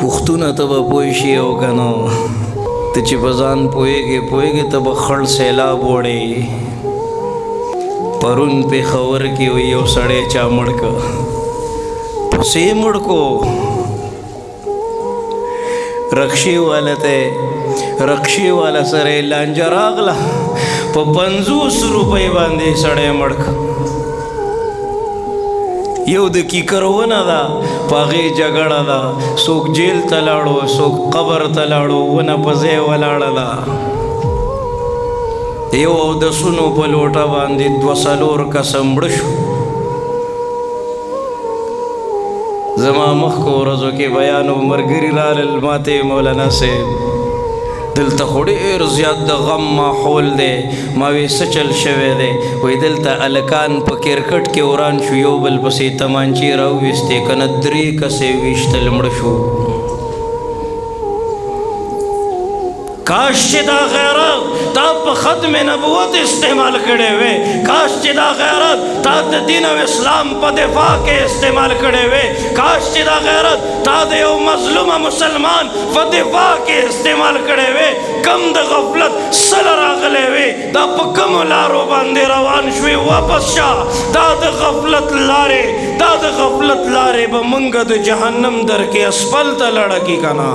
پښتونه ته به پوه شي او که نه ته چې په ځان پوهېږې ته به خړ سیلاب وړې. پرون پېښور کې وي یو سړی چا مړ که پسې مړ کو رکشې والا سره یې لانجه راغله په 50 روپۍ باندې سړی مړ که. یو د کیکر ونه ده په هغې جګړه ده، څوک جیل ته لاړو څوک قبر ته لاړو، ونه په ځای ولاړه ده. یو اودسونو په لوټه باندې 2-4 کسه مړه شو. زما مخکو ورځو کې بیان و ملګري رالل ماته مولانا صاحب دلته خو ډېر زیات د غم ماحول دی. ما وی څه چل شوی دی؟ وایي دلته هلکان په کرکټ کې وران شو، یو بل پسې تمانچې راوویستې که نه 3 کسې ویشتل مړه شو. کاش چې دا غیرت تا په ختم نبوت استعمال کړی وی، کاش چې دا غیرت تا د دین او اسلام په دفاع کې استعمال کړی وی، کاش چې دا غیرت تا د یو مظلوم مسلمان په دفاع کې استعمال کړی وی. کم د غفلت سل راغلی وی، دا په کومو لارو باندې روان شوې واپس شه. دا د غفلت لارې به مونږ د جهنم در کې اسفل ته لړکي که نه.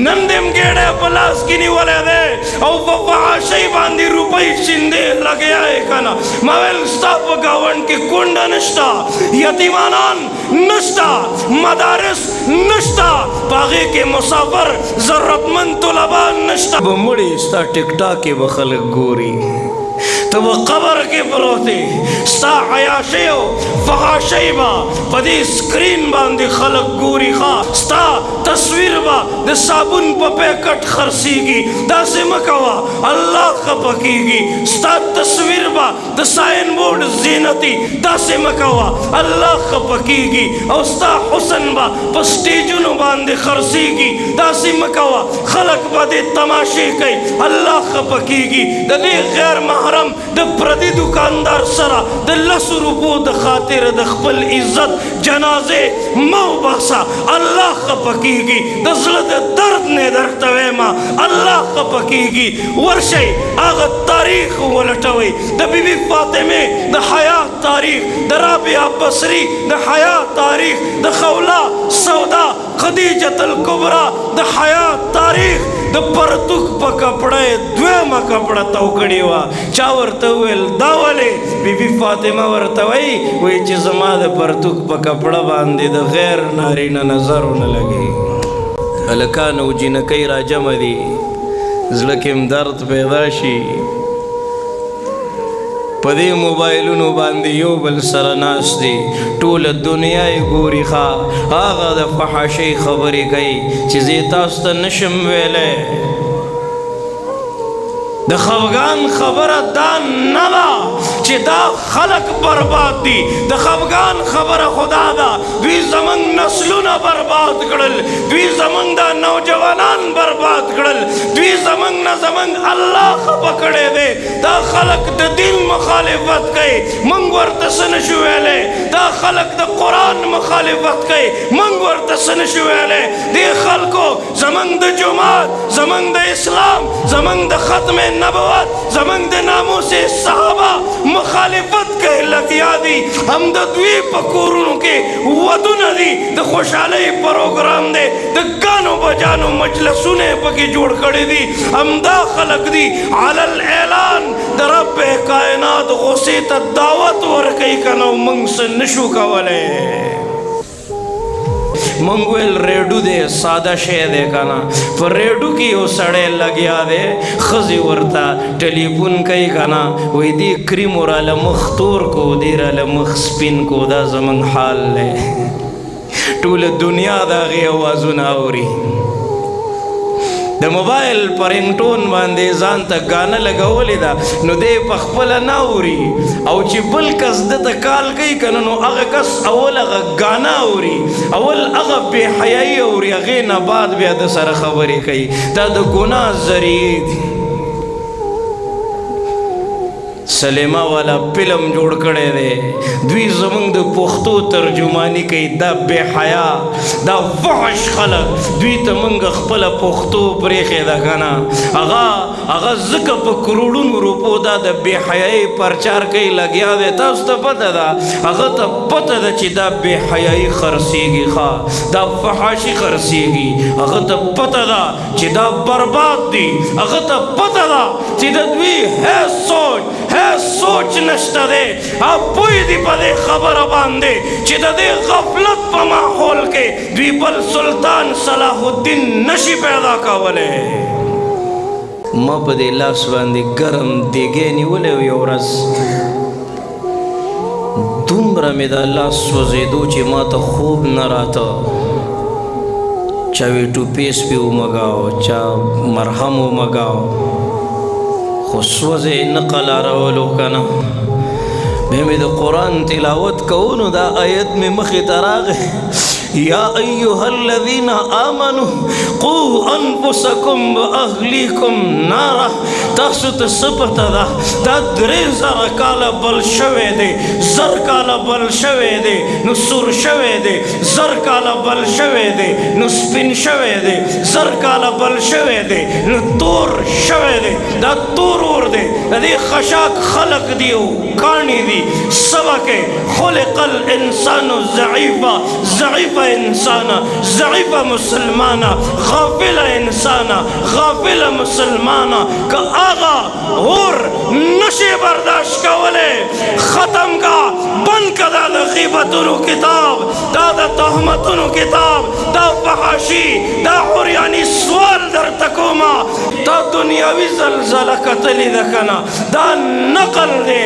نن دیم ګېډی په لاس کې نیولی دی او په فحاشۍ باندې روپۍ شیندې لګیا یې که نه. ما ویل ستا په ګاونډ کې کونډه نشته، یتیمانان نشته، مدارس نشته، په هغې کې مسافر ضرورتمند طلبان نشته. به مړې ستا ټیک ټاک کې به خلک ګوري، ته به قبر کې پروت یې، ستا عیاشۍ او فحاشۍ به په دې سکرین باندې خلک ګوري. ښه ستا تصویر به د صابون په پیکټ خرڅېږي. داسې مه کوه، الله خفه کېږي. ستا تصویر به د ساین بورډ زینتي، داسې مه کوه، الله خفه کېږي. او ستا حسن به په سټیجونو باندې خرڅېږي، داسې مه کوه، خلک به دې تماشې کوي، الله خفه کېږي. د دې غیر محرم د پردي دکاندار سره د 10 روپو د خاطر د خپل عزت جنازې مه وباسه، الله خفه کېږي. د زړه د درد نه درته وایم، الله خفه کېږي. ورشئ هغه تاریخ ولټوئ، د بیبي فاطمې د حیات تاریخ، د رابعه بصري د حیات تاریخ، د خوله سودا خدیجة الکبرا د حیات تاریخ. د پرتوک په کپړه یې 2مه کپړه تو کړې وه. چا ورته وویل دا ولې؟ بیبي فاطمه ورته وایي چې زما د پرتوک په کپړه باندې د غیر نارینه نظر ونه لګي. هلکان او جینکۍ را جمع دي، زړه کې م درد پیدا شي. په دې موبایلونو باندې یو بل سره ناست دي، ټوله دنیا یې ګوري. ښه هغه د فحاشۍ خبرې کوي چې زه تاسو ته نشم ویلی. د خفګان خبره دا نه ده چې دا خلق برباد دي، د خفګان خبره خدا ده دوی زمونږ نسلونه برباد کړل، دوی زمونږ دا نوجوانان برباد کړل، دوی زمونږ نه زمونږ الله خفه کړی دی. دا خلق د دین مخالفت کوي، مونږ ورته څه نشو ویلی. دا خلق د قرآن مخالفت کوي، مونږ ورته څه نشو ویلی. دې خلکو زمونږ د جماعت، زمونږ د اسلام، زمونږ د ختم نبوت، زمونږ د ناموس صحابه مخالفت کوي لګیا دي. هم د دوی په کورونو کې ودونه دي، د خوشحالۍ پروګرام دی، د ګانو بجانو مجلسونه پکې جوړ کړي دي. همدا خلق دي علی الاعلان د رب کائنات غصې ته دعوت ورکوي که نه، موږ څه نشو کولی. مونږ ویل ریډیو دی ساده شی دی که نه، په ریډیو کې یو سړی لګیا دی، ښځې ورته ټلیفون کوي که نه، وایي دې کریمو راله مخ تور کو، دې راله مخ سپین کو. دا زمونږ حال دی، ټوله دنیا د هغې اوازونه اوري. د موبایل په رنګټون باندې ځان ته ګانه لګولې ده، نو دی په خپله نه اوري، او چې بل کس دته کال کوي که نه، نو هغه کس اول هغه ګانه اوري، اول هغه بې حیایي اوري، هغې نه بعد بیا د سره خبرې کوي. دا د ګناه ذریعې دي. سلیما والا فلم جوړ کړی دی دوی زمونږ د پښتو ترجمانی کوي دا بے حیا دا فحش خلک دوی ته موږ خپله پښتو پرېښې ده که نه هغه ځکه په کروڑونو روپو دا د بے حیایي پرچار کوي لګیا دی تاسو ته پته ده هغه ته پته ده چې دا بے حیایي خرڅېږي ښه دا فحاشي خرڅېږي هغه ته پته ده چې دا برباد دي هغه ته پته ده چې د دوی سوچ نشته دی او پوی دی په دې خبره باندې چې د دې غفلت په ماحول کې دوی بل سلطان صلاح الدین نشي پیدا کولی ما په دې لاس باندې ګرم دیګی نیولی و یو ورځ دومره مې دا لاس سوځېدو چې ما ته خوب نه راته چا وی ټوپیس پې ومږاو چا مرهم ومږاو خو سوځې نه قلارولو که نه بیا مې د قرآن تلاوت کوو نو دا آیت مې مخې ته راغی یا ایها الذین آمنوا قوا انفسکم واهلیکم نارا تاسو ته څه پته ده دا 3000 کاله بل شوی دی 1000 کاله بل شوی دی نو سور شوی دی 1000 کاله بل شوی دی نو سپین شوی دی 1000 کاله بل شوی دی نو تور شوی دی دا تور اور دی د دې خشاک خلق دی او کاڼي دي سبق خلق الانسان ضعیفا ضعیف انسانا ضعیف مسلمانا غافل انسانا غافل مسلمانا کہ آغا اور نشے برداشت کولے ختم کا بند کا دا غیبتنو کتاب دا تہمتنو کتاب دا فحاشی دا عریانی سوال در تکوما دا دنیاوی زلزلہ قتلی دکنا دا نقل دے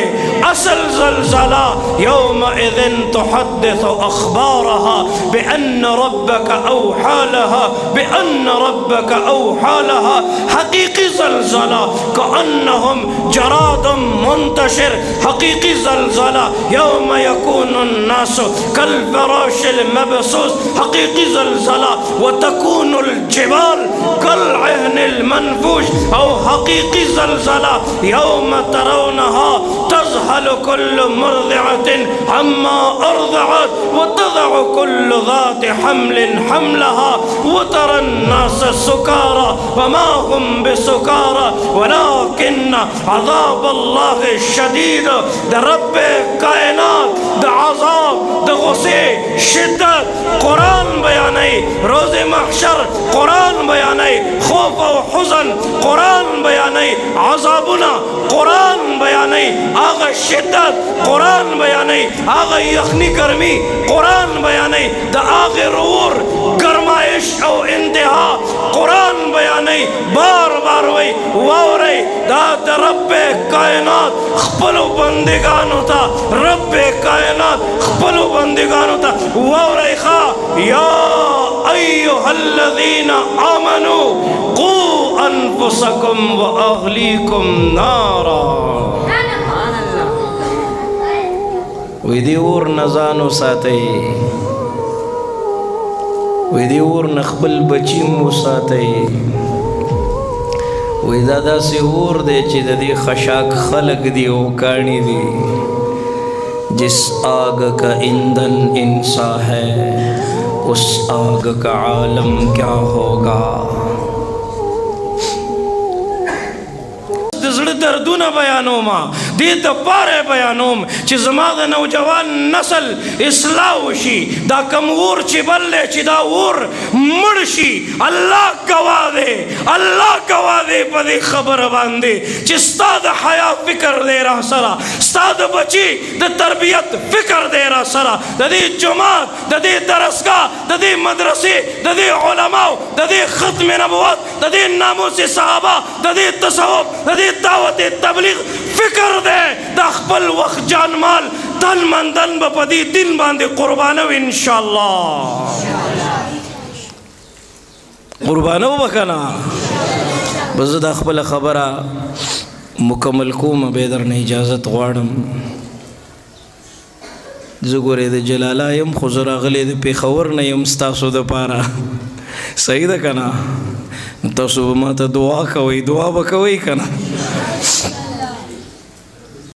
اصل زلزلہ یومئذ تحدث اخبارها بأن ربك أوحى لها بأن ربك أوحى لها حقيقي زلزلة كأنهم جراد منتشر حقيقي زلزلة يوم يكون الناس كالفراش المبثوث حقيقي زلزلة وتكون الجبال كالعهن المنفوش أو حقيقي زلزلة يوم ترونها تذهل كل مرضعة عما أرضعت وتضع كل ذات حمل حملها وترى الناس سكارى وما هم بسكارى ولكن عذاب الله الشديد ده رب کائنات ده عذاب ده غصه شدت قرآن بیانی روز محشر قرآن بیانی خوف و حزن قرآن بیانی عذابنا قرآن بیانی آغا شدت قرآن بیانی آغا یخنی گرمی قرآن بیانی دا آخر اور گرمائش او انتہا قرآن بیانی بار بار وی ووری دا رب کائنات خپلو بندگانو تا رب کائنات خپلو بندگانو تا ووری خواہ یا ایوہ الذین آمنوا قو انفسکم و اغلیکم نارا وی دی اور نزانو ساتی وی دی اور نخبل بچیم و ساتی وی دادا سی اور دے چی دا دی خشاک خلق دی او کانی دی جس آگ کا ایندھن انسا ہے اس آگ کا عالم کیا ہوگا زړه دردونه بیانوم دې دپاره بیانوم چې زما د نوجوان نسل اصلاح وشي دا کم اور چې بل دی چې دا اور مړ شي الله ګواه دی الله ګواه دی په دې خبره باندې چې ستا د حیا فکر دی را سره ستا د بچي د تربیت فکر دی را سره د دې جماعت د دې درسګاه د دې مدرسې د دې علماو د دې ختم نبوت د دې ناموس صحابه د دې تصوف د دې دعوت تبلیغ فکر دے دا خپل وقت جان مال تن من دن بپدی دن باندے قربانو انشاءاللہ قربانو بکنا بس دا خپل خبرہ مکمل کوم بیدر نے اجازت غواړم زګورې د جلالا يم خو زه راغلی د پېښور نه یم ستاسو دپاره صحیح ده که نه تاسو به ما ته دعا کوئ دعا به کوئ که نه